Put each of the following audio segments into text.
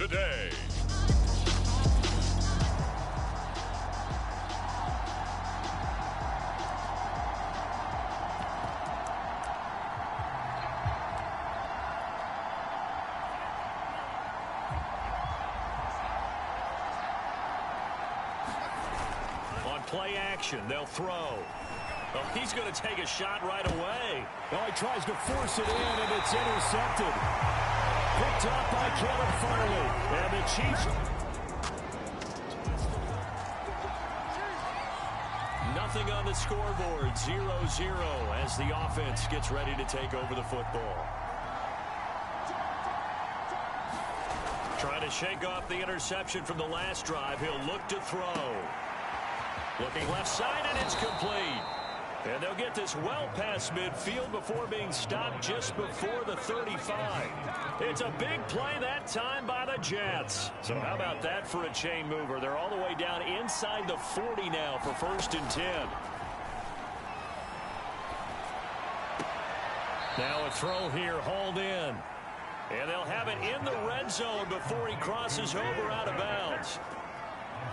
today. On play action, they'll throw. Oh, he's going to take a shot right away. Well, he tries to force it in, and it's intercepted. Picked up by Kevin Farley. And the Chiefs. Nothing on the scoreboard. 0-0 as the offense gets ready to take over the football. Trying to shake off the interception from the last drive. He'll look to throw. Looking left side, and it's complete. And they'll get this well past midfield before being stopped just before the 35. It's a big play that time by the Jets. So how about that for a chain mover? They're all the way down inside the 40 now for 1st and 10. Now a throw here, hauled in. And they'll have it in the red zone before he crosses over out of bounds.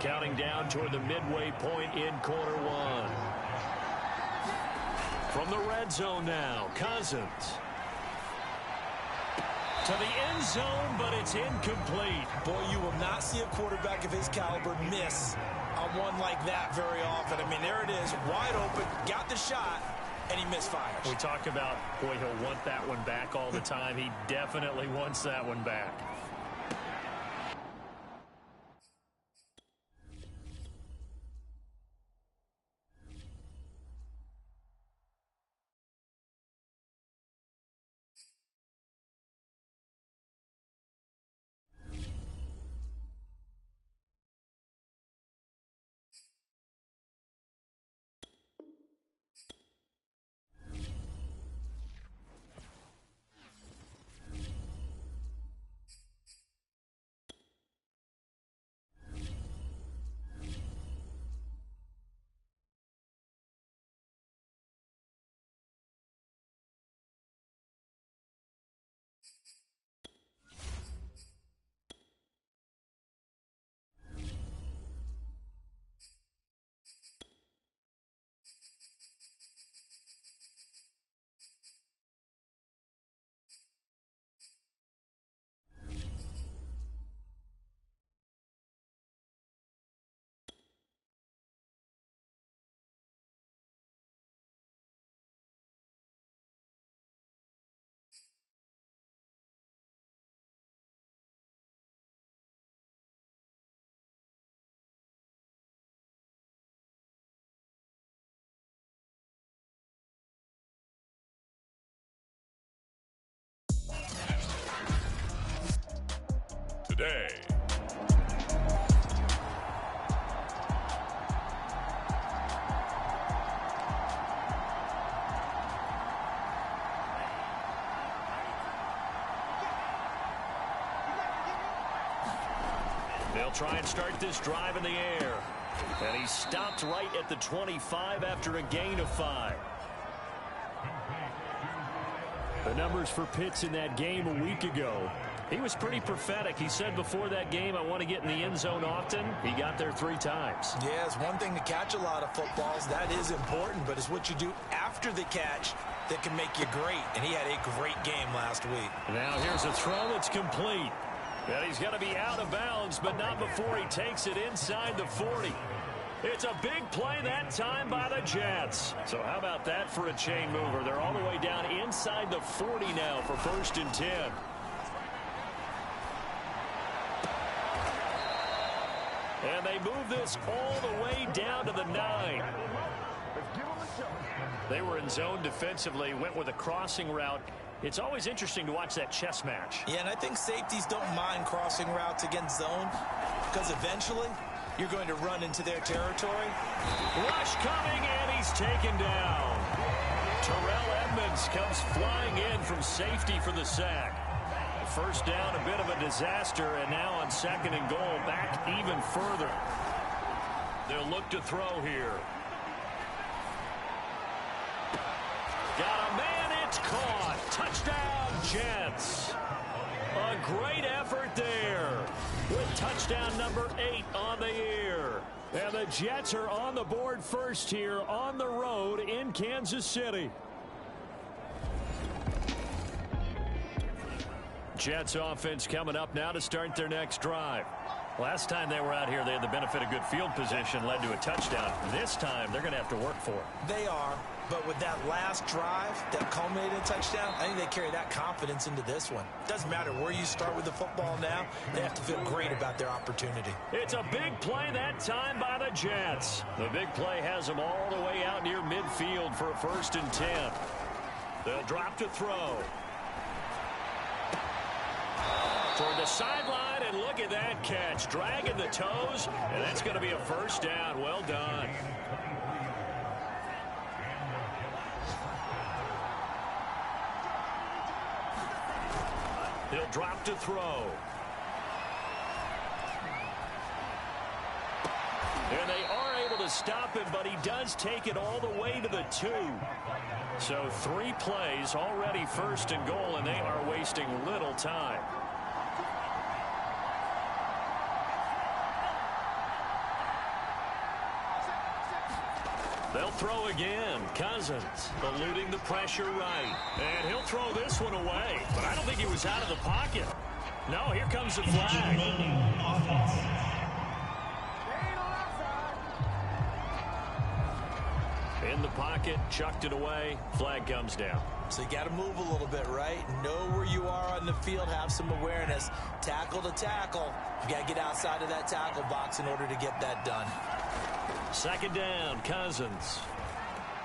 Counting down toward the midway point in quarter one. From the red zone now, Cousins. To the end zone, but it's incomplete. Boy, you will not see a quarterback of his caliber miss on one like that very often. I mean, there it is, wide open, got the shot, and he misfires. We talk about, boy, he'll want that one back all the time. He definitely wants that one back. Today. They'll try and start this drive in the air. And he stopped right at the 25 after a gain of 5. The numbers for Pitts in that game a week ago. He was pretty prophetic. He said before that game, I want to get in the end zone often. He got there 3 times. Yeah, it's one thing to catch a lot of footballs. That is important, but it's what you do after the catch that can make you great. And he had a great game last week. Now here's a throw that's complete. And he's going to be out of bounds, but not before he takes it inside the 40. It's a big play that time by the Jets. So how about that for a chain mover? They're all the way down inside the 40 now for 1st and 10. And they move this all the way down to the 9. They were in zone defensively, went with a crossing route. It's always interesting to watch that chess match. Yeah, and I think safeties don't mind crossing routes against zone because eventually you're going to run into their territory. Rush coming, and he's taken down. Terrell Edmonds comes flying in from safety for the sack. First down, a bit of a disaster, and now on 2nd and goal, back even further. They'll look to throw here. Got a man, it's caught. Touchdown, Jets. A great effort there with touchdown number 8 on the year. And the Jets are on the board first here on the road in Kansas City. Jets offense coming up now to start their next drive. Last time they were out here, they had the benefit of good field position, led to a touchdown. This time, they're going to have to work for it. They are, but with that last drive that culminated in a touchdown, I think they carry that confidence into this one. Doesn't matter where you start with the football now, they have to feel great about their opportunity. It's a big play that time by the Jets. The big play has them all the way out near midfield for a 1st and 10. They'll drop to throw. Toward the sideline, and look at that catch. Dragging the toes, and that's going to be a 1st down. Well done. He'll drop to throw. And they are able to stop him, but he does take it all the way to the 2. So 3 plays, already 1st and goal, and they are wasting little time. They'll throw again. Cousins eluding the pressure right. And he'll throw this one away. But I don't think he was out of the pocket. No, here comes the flag. In the pocket, chucked it away. Flag comes down. So you got to move a little bit, right? Know where you are on the field. Have some awareness. Tackle to tackle. You got to get outside of that tackle box in order to get that done. 2nd down, Cousins.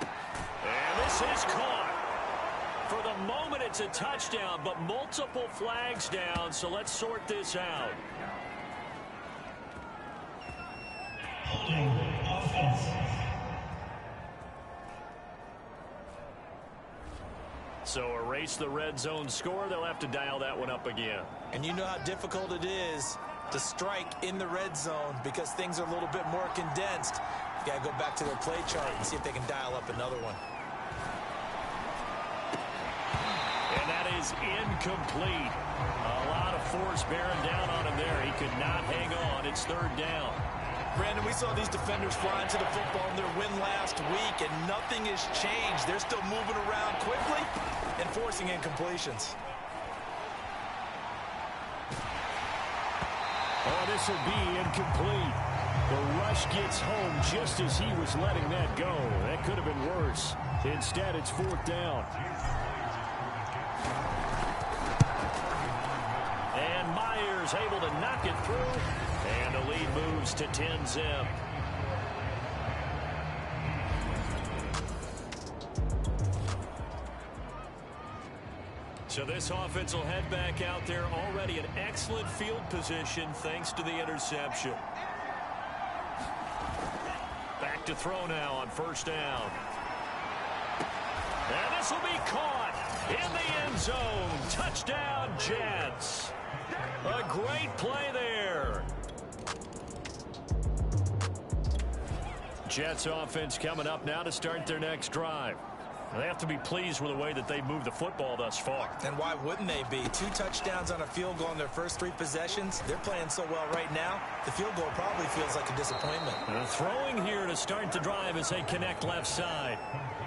And this is caught. For the moment, it's a touchdown, but multiple flags down, so let's sort this out. So erase the red zone score. They'll have to dial that one up again. And you know how difficult it is to strike in the red zone because things are a little bit more condensed. You got to go back to their play chart and see if they can dial up another one. And that is incomplete. A lot of force bearing down on him there. He could not hang on. It's 3rd down. Brandon, we saw these defenders flying to the football in their win last week, and nothing has changed. They're still moving around quickly and forcing incompletions. Oh, this will be incomplete. The rush gets home just as he was letting that go. That could have been worse. Instead, it's 4th down. And Myers able to knock it through. And the lead moves to 10-zip. So this offense will head back out there, already in excellent field position thanks to the interception. Back to throw now on 1st down. And this will be caught in the end zone. Touchdown, Jets. A great play there. Jets offense coming up now to start their next drive. They have to be pleased with the way that they moved the football thus far. And why wouldn't they be? 2 touchdowns on a field goal in their first 3 possessions. They're playing so well right now, the field goal probably feels like a disappointment. Throwing here to start the drive as they connect left side.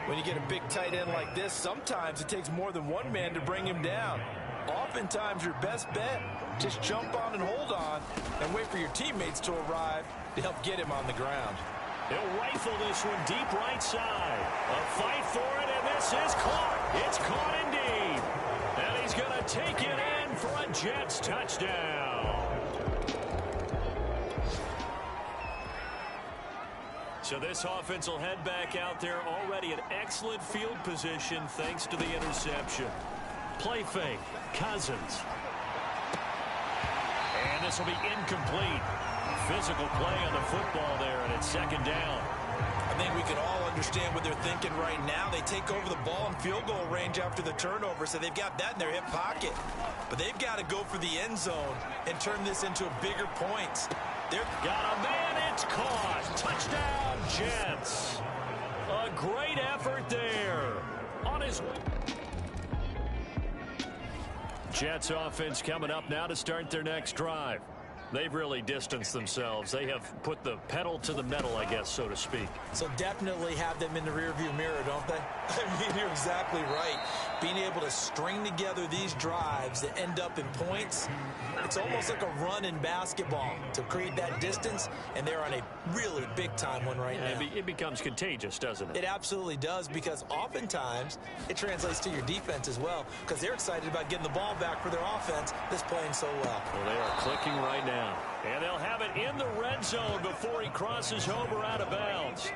When you get a big tight end like this, sometimes it takes more than one man to bring him down. Oftentimes, your best bet, just jump on and hold on and wait for your teammates to arrive to help get him on the ground. He'll rifle this one deep right side. A fight for it, and this is caught. It's caught indeed. And he's going to take it in for a Jets touchdown. So this offense will head back out there, already in excellent field position thanks to the interception. Play fake, Cousins. And this will be incomplete. Physical play on the football there, and it's 2nd down. I think we can all understand what they're thinking right now. They take over the ball in field goal range after the turnover, so they've got that in their hip pocket. But they've got to go for the end zone and turn this into a bigger point. They're got a man, it's caught. Touchdown, Jets. A great effort there. On his Jets offense coming up now to start their next drive. They've really distanced themselves. They have put the pedal to the metal, I guess, so to speak. So definitely have them in the rearview mirror, don't they? I mean, you're exactly right. Being able to string together these drives that end up in points, it's almost like a run in basketball to create that distance, and they're on a really big-time one right now. It becomes contagious, doesn't it? It absolutely does, because oftentimes it translates to your defense as well, because they're excited about getting the ball back for their offense that's playing so well. Well, they are clicking right now. And they'll have it in the red zone before he crosses over out of bounds.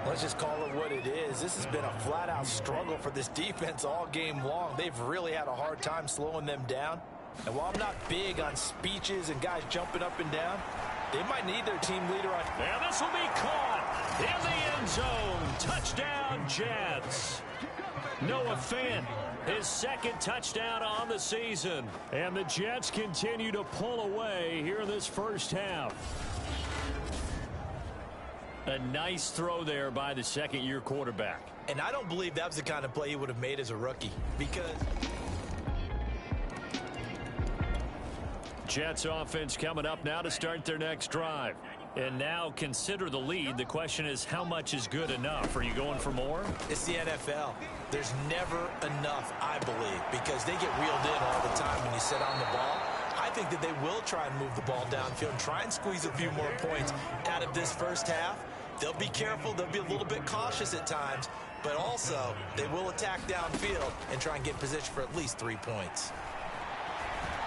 Let's just call it what it is. This has been a flat-out struggle for this defense all game long. They've really had a hard time slowing them down. And while I'm not big on speeches and guys jumping up and down, they might need their team leader on. Now this will be caught in the end zone. Touchdown, Jets. Noah Fant, his second touchdown on the season. And the Jets continue to pull away here in this first half. A nice throw there by the second-year quarterback. And I don't believe that was the kind of play he would have made as a rookie, because Jets offense coming up now to start their next drive. And now consider the lead. The question is, how much is good enough? Are you going for more? It's the NFL. There's never enough, I believe, because they get reeled in all the time when you sit on the ball. I think that they will try and move the ball downfield and try and squeeze a few more points out of this first half. They'll be careful. They'll be a little bit cautious at times, but also they will attack downfield and try and get position for at least 3 points.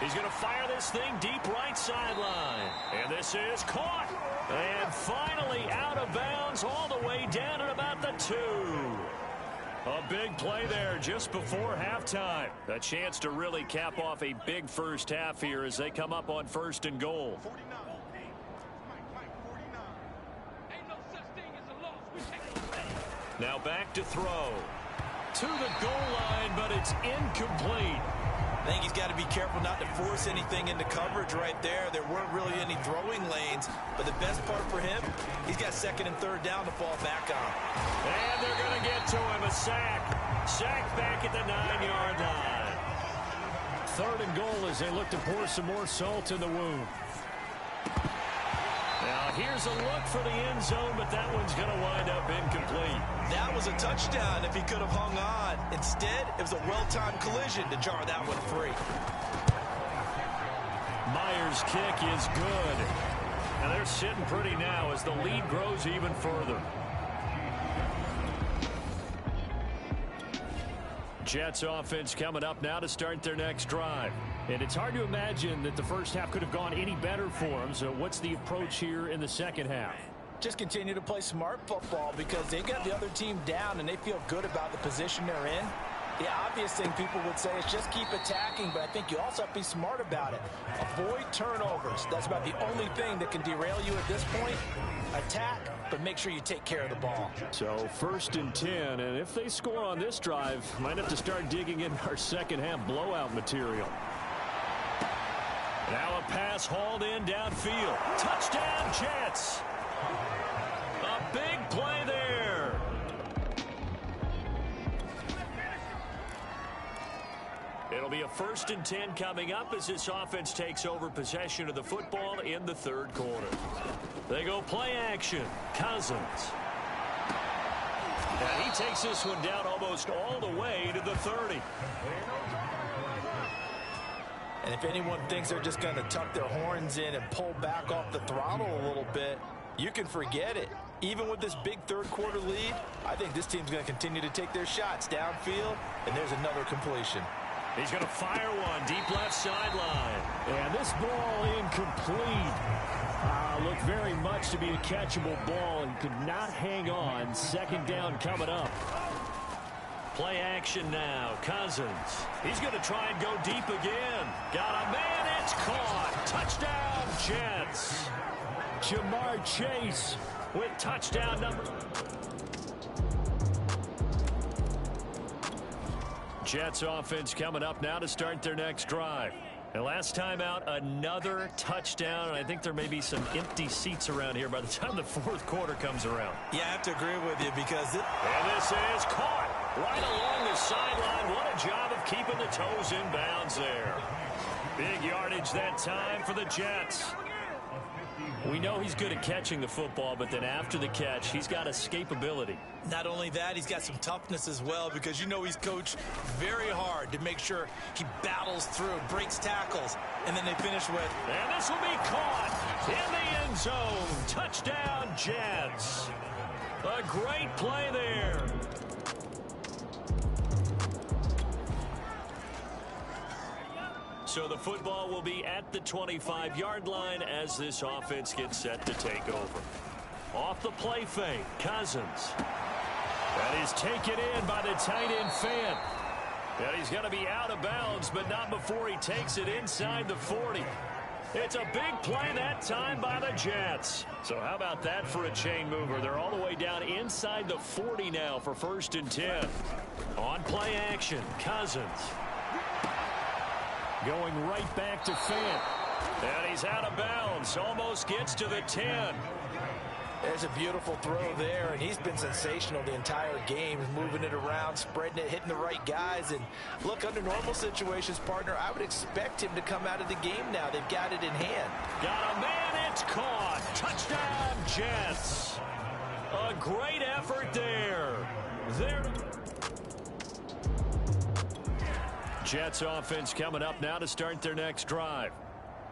He's going to fire this thing deep right sideline. And this is caught. And finally out of bounds all the way down at about the 2. A big play there just before halftime. A chance to really cap off a big first half here as they come up on 1st and goal. Now back to throw. To the goal line, but it's incomplete. I think he's got to be careful not to force anything into coverage right there. There weren't really any throwing lanes, but the best part for him, he's got 2nd and 3rd down to fall back on. And they're going to get to him, a sack. Sack back at the 9-yard line. 3rd and goal as they look to pour some more salt in the wound. Now here's a look for the end zone, but that one's going to wind up incomplete. That was a touchdown if he could have hung on. Instead, it was a well-timed collision to jar that one free. Myers' kick is good. And they're sitting pretty now as the lead grows even further. Jets offense coming up now to start their next drive. And it's hard to imagine that the first half could have gone any better for them. So what's the approach here in the second half? Just continue to play smart football because they got the other team down and they feel good about the position they're in. The obvious thing people would say is just keep attacking, but I think you also have to be smart about it. Avoid turnovers. That's about the only thing that can derail you at this point. Attack, but make sure you take care of the ball. So 1st and 10, and if they score on this drive, might have to start digging in our second half blowout material. Now a pass hauled in downfield. Touchdown, Jets. A big play there. It'll be a 1st and 10 coming up as this offense takes over possession of the football in the 3rd quarter. They go play action. Cousins. And he takes this one down almost all the way to the 30. And if anyone thinks they're just going to tuck their horns in and pull back off the throttle a little bit, you can forget it. Even with this big 3rd quarter lead, I think this team's going to continue to take their shots downfield, and there's another completion. He's going to fire one deep left sideline. And this ball incomplete. Looked very much to be a catchable ball and could not hang on. 2nd down coming up. Play action now. Cousins. He's going to try and go deep again. Got a man. It's caught. Touchdown, Jets. Jamar Chase with touchdown number. Jets offense coming up now to start their next drive. And last time out, another touchdown. And I think there may be some empty seats around here by the time the 4th quarter comes around. Yeah, I have to agree with you because and this is caught right along the sideline. What a job of keeping the toes in bounds there. Big yardage that time for the Jets. We know he's good at catching the football, but then after the catch, he's got escapability. Not only that, he's got some toughness as well, because you know he's coached very hard to make sure he battles through, breaks tackles, and then they finish with. And this will be caught in the end zone. Touchdown, Jets. A great play there. So the football will be at the 25-yard line as this offense gets set to take over. Off the play fake, Cousins. That is taken in by the tight end Fant. And he's going to be out of bounds, but not before he takes it inside the 40. It's a big play that time by the Jets. So how about that for a chain mover? They're all the way down inside the 40 now for 1st and 10. On play action, Cousins. Going right back to Fant. And he's out of bounds. Almost gets to the 10. There's a beautiful throw there, and he's been sensational the entire game, moving it around, spreading it, hitting the right guys. And look, under normal situations, partner, I would expect him to come out of the game now. They've got it in hand. Got a man, it's caught. Touchdown, Jets. A great effort there. Jets offense coming up now to start their next drive.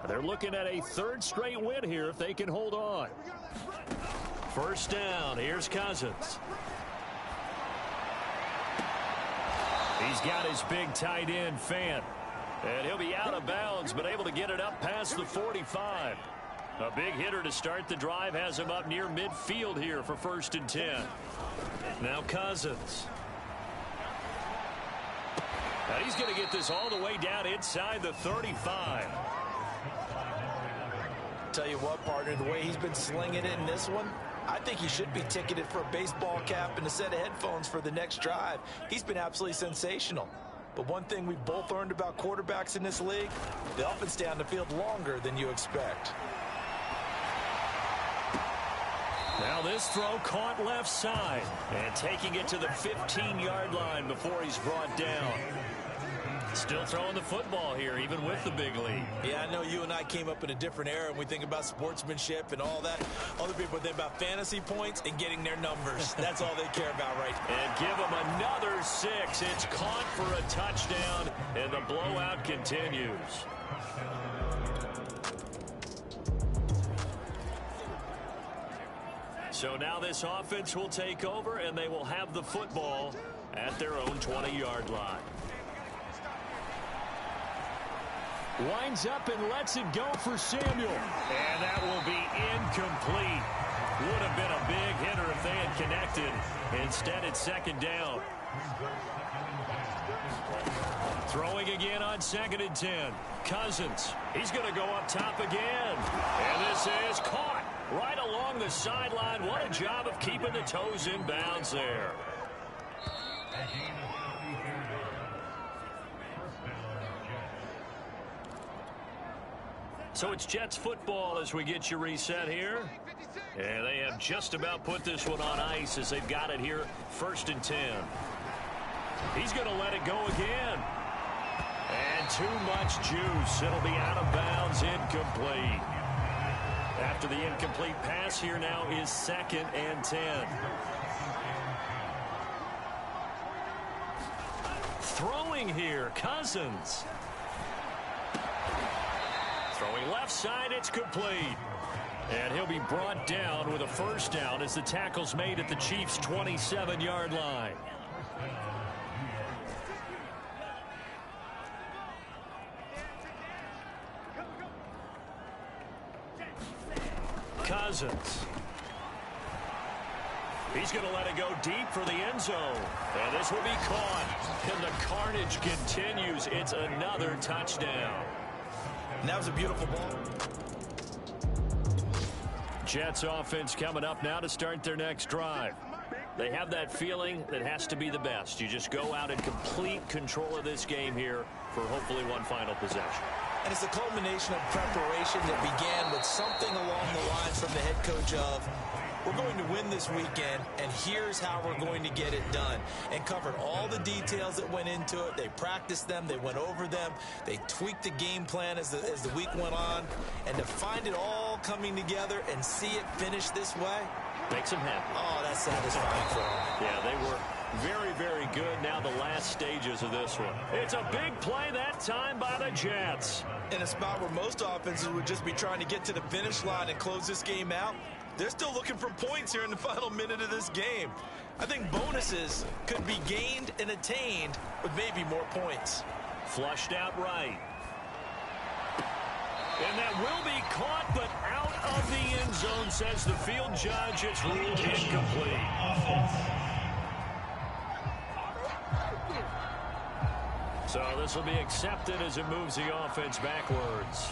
They're looking at a 3rd straight win here if they can hold on. 1st down. Here's Cousins. He's got his big tight end, Fant. And he'll be out of bounds, but able to get it up past the 45. A big hitter to start the drive has him up near midfield here for 1st and 10. Now Cousins. And he's going to get this all the way down inside the 35. Tell you what, partner, the way he's been slinging it in this one, I think he should be ticketed for a baseball cap and a set of headphones for the next drive. He's been absolutely sensational. But one thing we've both learned about quarterbacks in this league, they often stay on the field longer than you expect. Now this throw caught left side and taking it to the 15-yard line before he's brought down. Still throwing the football here, even with the big lead. Yeah, I know you and I came up in a different era, and we think about sportsmanship and all that. Other people think about fantasy points and getting their numbers. That's all they care about right now. And give them another 6. It's caught for a touchdown, and the blowout continues. So now this offense will take over, and they will have the football at their own 20-yard line. Winds up and lets it go for Samuel. And that will be incomplete. Would have been a big hitter if they had connected. Instead, it's 2nd down. Throwing again on 2nd and 10. Cousins. He's going to go up top again. And this is caught right along the sideline. What a job of keeping the toes in bounds there. So it's Jets football as we get you reset here. And they have just about put this one on ice as they've got it here, 1st and 10. He's going to let it go again. And too much juice. It'll be out of bounds, incomplete. After the incomplete pass here now is 2nd and 10. Throwing here, Cousins. Throwing left side, it's complete. And he'll be brought down with a 1st down as the tackle's made at the Chiefs' 27-yard line. Cousins. He's going to let it go deep for the end zone. And this will be caught. And the carnage continues. It's another touchdown. And that was a beautiful ball. Jets offense coming up now to start their next drive. They have that feeling that has to be the best. You just go out and complete control of this game here for hopefully one final possession. And it's a culmination of preparation that began with something along the lines from the head coach of, we're going to win this weekend, and here's how we're going to get it done. And covered all the details that went into it. They practiced them. They went over them. They tweaked the game plan as the week went on. And to find it all coming together and see it finish this way, makes them happy. Oh, that's satisfying for them. Yeah, they were very, very good. Now the last stages of this one. It's a big play that time by the Jets. In a spot where most offenses would just be trying to get to the finish line and close this game out, they're still looking for points here in the final minute of this game. I think bonuses could be gained and attained with maybe more points. Flushed out right. And that will be caught, but out of the end zone, says the field judge. It's ruled incomplete. So this will be accepted as it moves the offense backwards.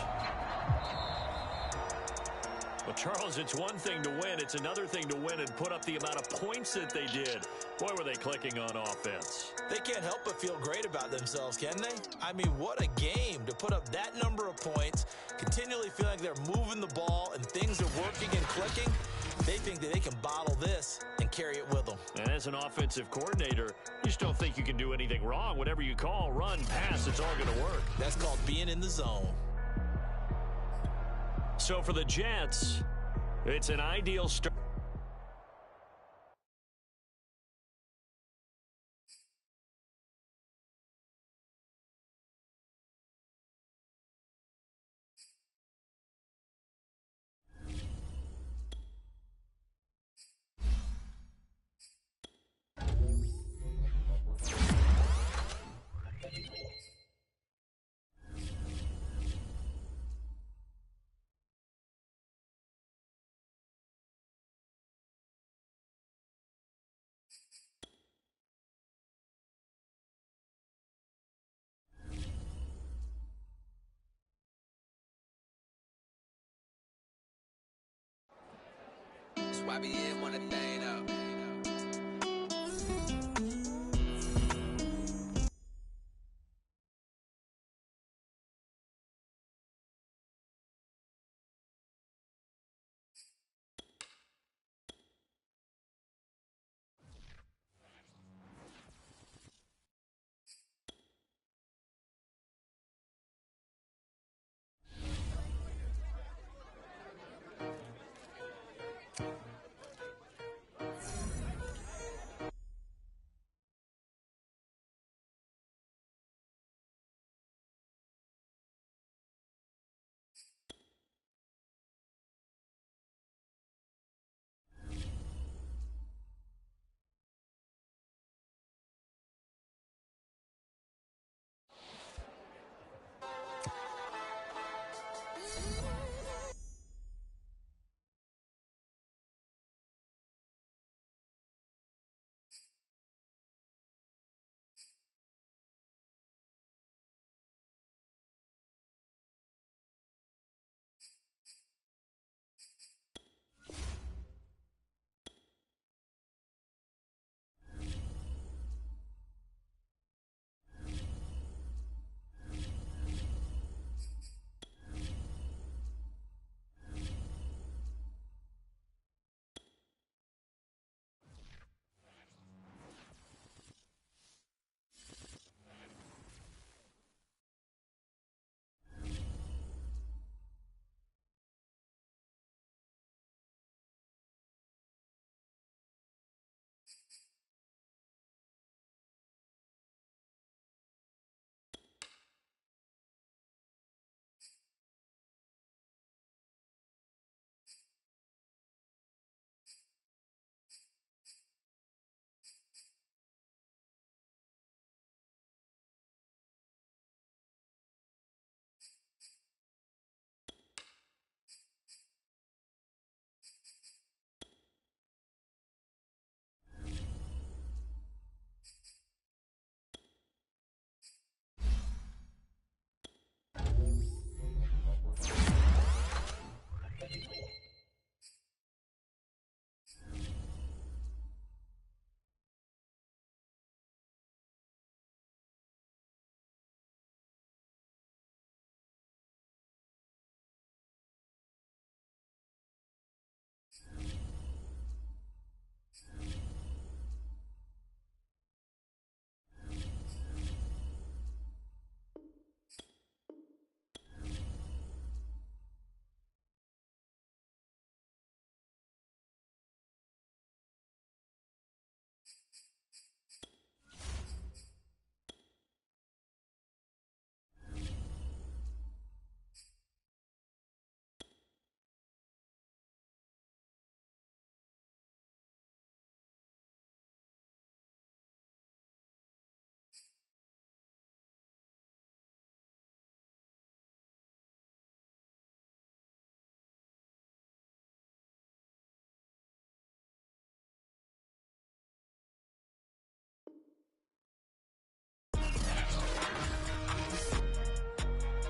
Well, Charles, it's one thing to win. It's another thing to win and put up the amount of points that they did. Boy, were they clicking on offense. They can't help but feel great about themselves, can they? I mean, what a game to put up that number of points, continually feeling like they're moving the ball and things are working and clicking. They think that they can bottle this and carry it with them. And as an offensive coordinator, you just don't think you can do anything wrong. Whatever you call, run, pass, it's all going to work. That's called being in the zone. So for the Jets, it's an ideal start. YBN want a thing up.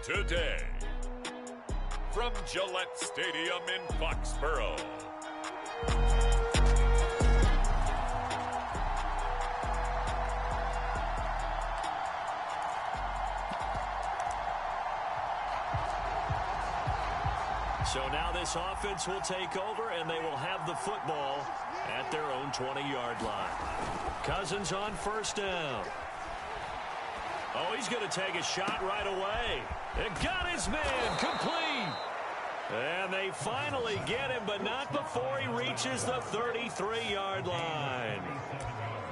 today. From Gillette Stadium in Foxborough. So now this offense will take over, and they will have the football at their own 20-yard line. Cousins on first down. Oh, he's going to take a shot right away. It got his man complete. And they finally get him, but not before he reaches the 33-yard line.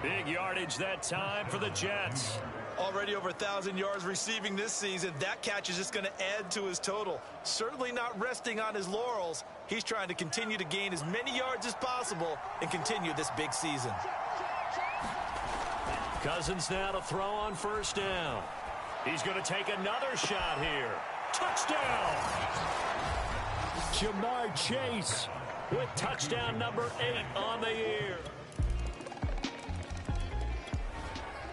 Big yardage that time for the Jets. Already over 1,000 yards receiving this season. That catch is just going to add to his total. Certainly not resting on his laurels. He's trying to continue to gain as many yards as possible and continue this big season. Cousins now to throw on first down. He's going to take another shot here. Touchdown! Jamar Chase with touchdown number 8 on the year.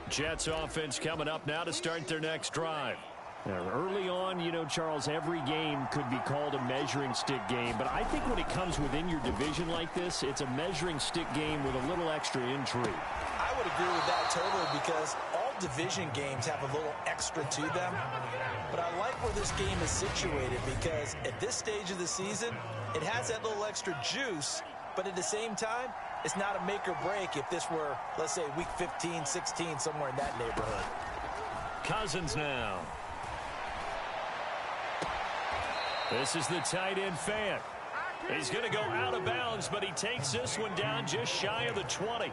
Jets offense coming up now to start their next drive. Now, early on, you know, Charles, every game could be called a measuring stick game. But I think when it comes within your division like this, it's a measuring stick game with a little extra intrigue. I would agree with that totally because all division games have a little extra to them. But I like where this game is situated because at this stage of the season, it has that little extra juice. But at the same time, it's not a make or break if this were, let's say, week 15, 16, somewhere in that neighborhood. Cousins now. This is the tight end Fant. He's going to go out of bounds, but he takes this one down just shy of the 20.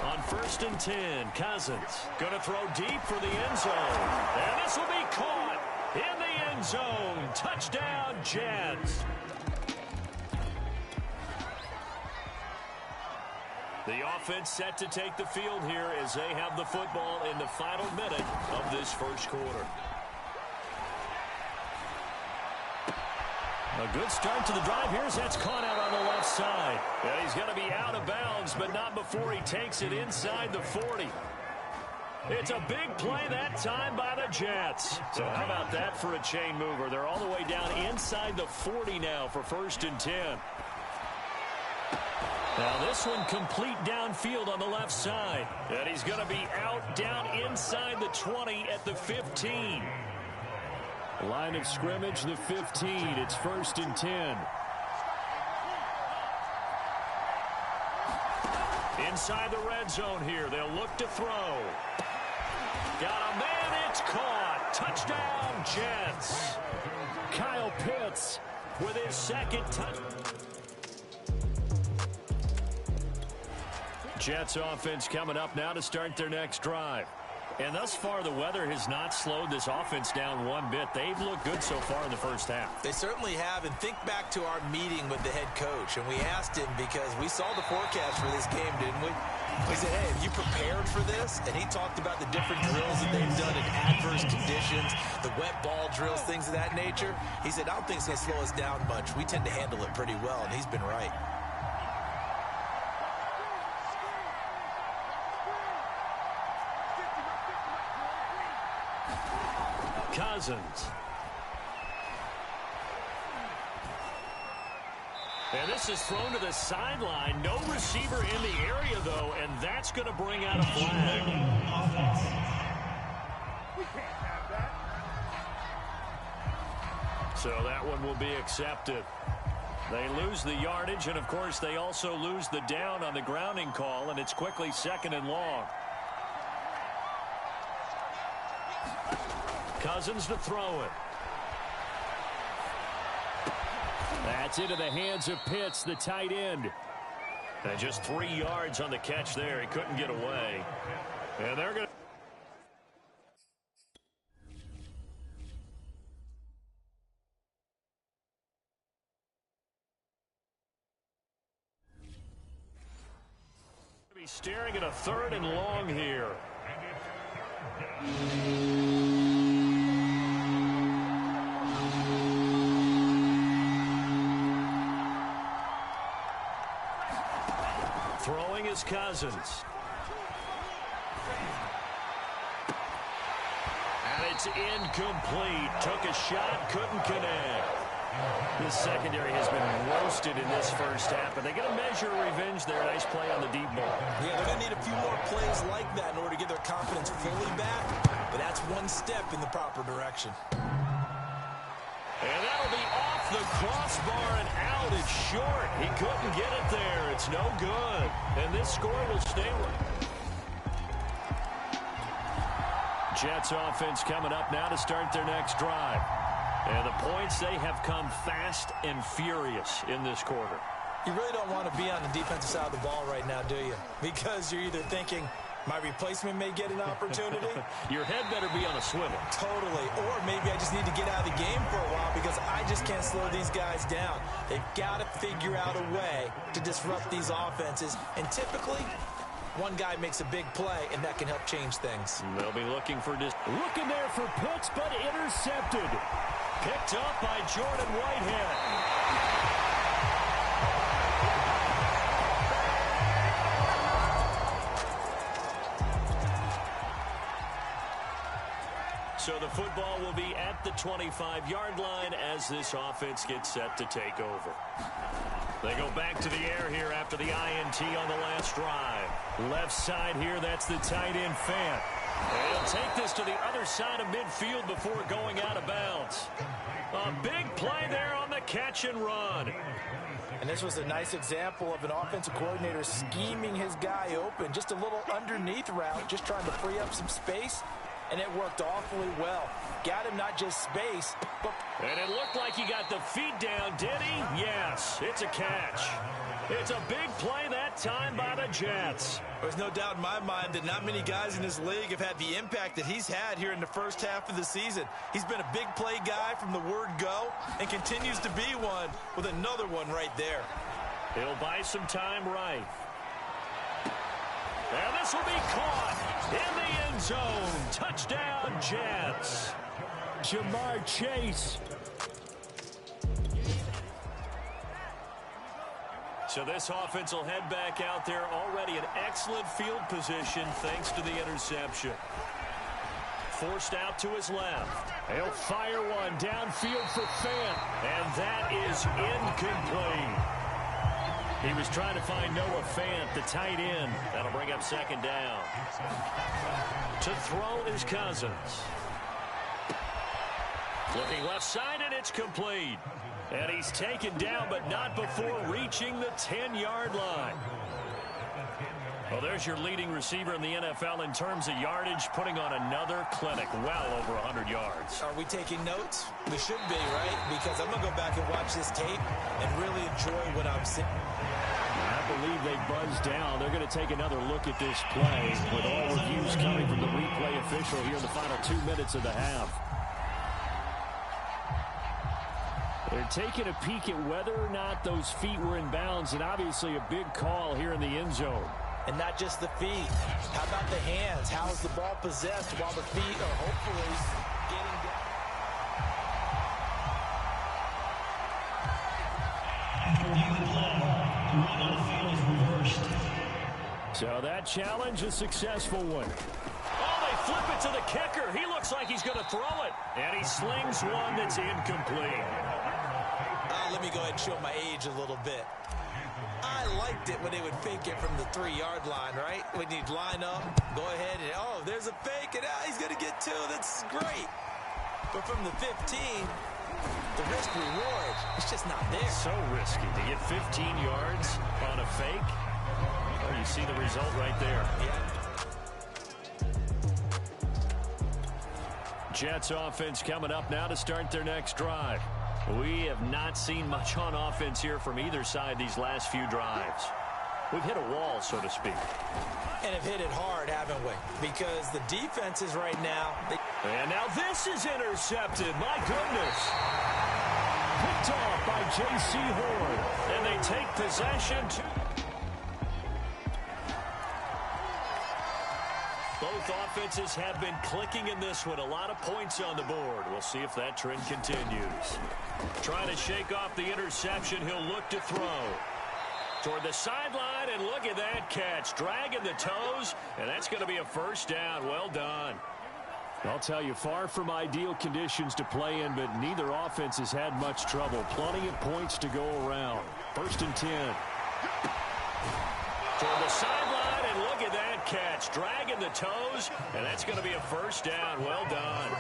On first and 10, Cousins going to throw deep for the end zone. And this will be caught in the end zone. Touchdown, Jets. The offense set to take the field here as they have the football in the final minute of this first quarter. A good start to the drive. That's caught out on the left side. And he's going to be out of bounds, but not before he takes it inside the 40. It's a big play that time by the Jets. So how about that for a chain mover? They're all the way down inside the 40 now for first and 10. Now this one complete downfield on the left side. And he's going to be out down inside the 20 at the 15. Line of scrimmage, the 15. It's first and 10. Inside the red zone here. They'll look to throw. Got a man. It's caught. Touchdown, Jets. Kyle Pitts with his second touch. Jets offense coming up now to start their next drive. And thus far, the weather has not slowed this offense down one bit. They've looked good so far in the first half. They certainly have. And think back to our meeting with the head coach. And we asked him because we saw the forecast for this game, didn't we? We said, hey, have you prepared for this? And he talked about the different drills that they've done in adverse conditions, the wet ball drills, things of that nature. He said, I don't think it's going to slow us down much. We tend to handle it pretty well, and he's been right. Cousins. And this is thrown to the sideline. No receiver in the area, though, and that's going to bring out a flag. So that one will be accepted. They lose the yardage, and, of course, they also lose the down on the grounding call, and it's quickly second and long. Cousins to throw it. That's into the hands of Pitts, the tight end. And just 3 yards on the catch there. He couldn't get away. And they're going to... be staring at a third and long here. Throwing is Cousins. it's incomplete. Took a shot, couldn't connect. The secondary has been roasted in this first half, but they get a measure of revenge there. Nice play on the deep ball. Yeah, they're going to need a few more plays like that in order to get their confidence fully back, but that's one step in the proper direction. And that'll be off the crossbar and out. It's short. He couldn't get it there. It's no good. And this score will stay with. Jets offense coming up now to start their next drive. And the points, they have come fast and furious in this quarter. You really don't want to be on the defensive side of the ball right now, do you? Because you're either thinking, my replacement may get an opportunity. Your head better be on a swivel. Totally. Or maybe I just need to get out of the game for a while because I just can't slow these guys down. They've got to figure out a way to disrupt these offenses. And typically, one guy makes a big play, and that can help change things. They'll be looking for this. Looking there for Pitts, but intercepted. Picked up by Jordan Whitehead. So the football will be at the 25-yard line as this offense gets set to take over. They go back to the air here after the INT on the last drive. Left side here, that's the tight end Fant. And he'll take this to the other side of midfield before going out of bounds. A big play there on the catch and run. And this was a nice example of an offensive coordinator scheming his guy open. Just a little underneath route, just trying to free up some space. And it worked awfully well. Got him not just space, but... And it looked like he got the feet down, did he? Yes, it's a catch. It's a big play that time by the Jets. There's no doubt in my mind that not many guys in this league have had the impact that he's had here in the first half of the season. He's been a big play guy from the word go and continues to be one with another one right there. He'll buy some time right. And this will be caught in the end zone. Touchdown, Jets. Jamar Chase. So this offense will head back out there, already in excellent field position thanks to the interception. Forced out to his left. He'll fire one downfield for Fant. And that is incomplete. He was trying to find Noah Fant, the tight end. That'll bring up second down. To throw is Cousins. Looking left side, and it's complete. And he's taken down, but not before reaching the 10-yard line. Well, there's your leading receiver in the NFL in terms of yardage, putting on another clinic, well over 100 yards. Are we taking notes? We should be, right? Because I'm going to go back and watch this tape and really enjoy what I'm seeing. I believe they buzzed down. They're going to take another look at this play with all reviews coming from the replay official here in the final 2 minutes of the half. They're taking a peek at whether or not those feet were in bounds, and obviously a big call here in the end zone. And not just the feet. How about the hands? How is the ball possessed while the feet are hopefully getting down. So that challenge, a successful one. Oh, they flip it to the kicker. He looks like he's going to throw it. And he slings one that's incomplete. Let me go ahead and show my age a little bit. I liked it when they would fake it from the 3-yard line, right? When you'd line up, go ahead and, oh, there's a fake, and he's going to get 2. That's great. But from the 15, the risk reward, it's just not there. So risky to get 15 yards on a fake. Oh, you see the result right there. Yeah. Jets offense coming up now to start their next drive. We have not seen much on offense here from either side these last few drives. We've hit a wall, so to speak. And have hit it hard, haven't we? Because the defenses right now... And now this is intercepted. My goodness. Picked off by J.C. Horn. And they take possession. Both offenses have been clicking in this one. A lot of points on the board. We'll see if that trend continues. Trying to shake off the interception. He'll look to throw. Toward the sideline, and look at that catch. Dragging the toes, and that's going to be a first down. Well done. I'll tell you, far from ideal conditions to play in, but neither offense has had much trouble. Plenty of points to go around. 1st and 10. Toward the sideline, and look at that catch. Dragging the toes, and that's going to be a 1st down. Well done.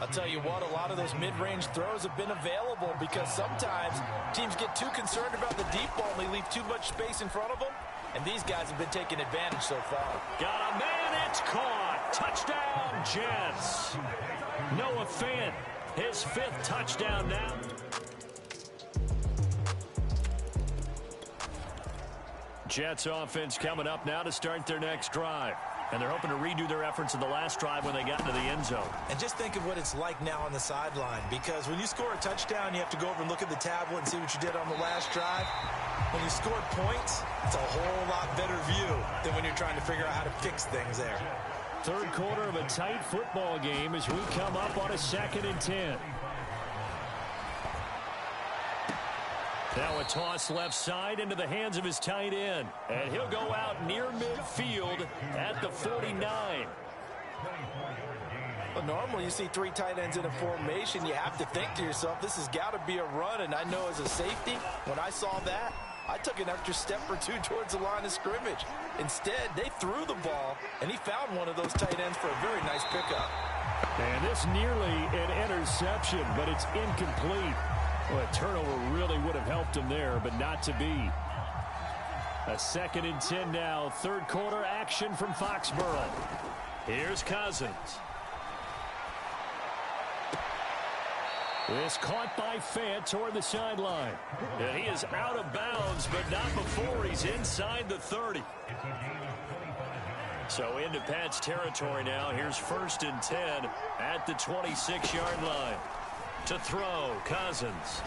I'll tell you what, a lot of those mid-range throws have been available because sometimes teams get too concerned about the deep ball and they leave too much space in front of them. And these guys have been taking advantage so far. Got a man, it's caught. Touchdown, Jets. Noah Fant, his 5th touchdown now. Jets offense coming up now to start their next drive. And they're hoping to redo their efforts in the last drive when they got into the end zone. And just think of what it's like now on the sideline, because when you score a touchdown, you have to go over and look at the tablet and see what you did on the last drive. When you scored points, it's a whole lot better view than when you're trying to figure out how to fix things there. 3rd quarter of a tight football game as we come up on a 2nd and 10. Now a toss left side into the hands of his tight end. And he'll go out near midfield at the 49. Well, normally you see 3 tight ends in a formation. You have to think to yourself, this has got to be a run. And I know as a safety, when I saw that, I took an extra step or 2 towards the line of scrimmage. Instead, they threw the ball, and he found one of those tight ends for a very nice pickup. And this nearly an interception, but it's incomplete. Well, a turnover really would have helped him there, but not to be. A 2nd and 10 now. 3rd quarter action from Foxborough. Here's Cousins. This caught by Fant toward the sideline. And he is out of bounds, but not before he's inside the 30. So into Pat's territory now. Here's 1st and 10 at the 26-yard line. To throw, Cousins.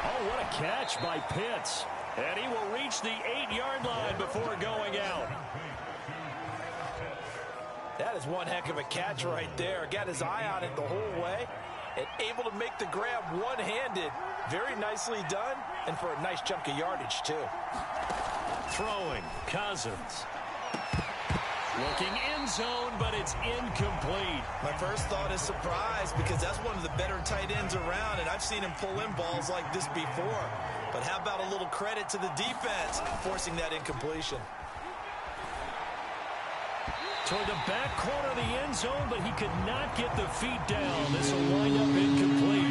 Oh, what a catch by Pitts. And he will reach the 8-yard line before going out. That is one heck of a catch right there. Got his eye on it the whole way and able to make the grab one-handed. Very nicely done, and for a nice chunk of yardage, too. Throwing, Cousins. Looking end zone, but it's incomplete. My first thought is surprise, because that's one of the better tight ends around, and I've seen him pull in balls like this before. But how about a little credit to the defense forcing that incompletion? Toward the back corner of the end zone, but he could not get the feet down. This will wind up incomplete.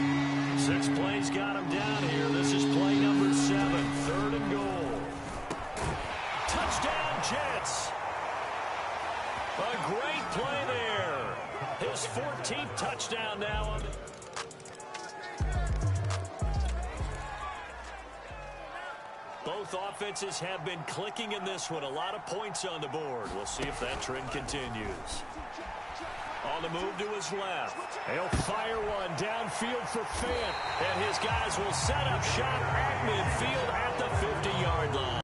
6 plays got him down here. This is play number 7, 3rd and goal. Touchdown, Jets. A great play there. His 14th touchdown now. Both offenses have been clicking in this one. A lot of points on the board. We'll see if that trend continues. On the move to his left. He'll fire one downfield for Fant. And his guys will set up shop at midfield at the 50-yard line.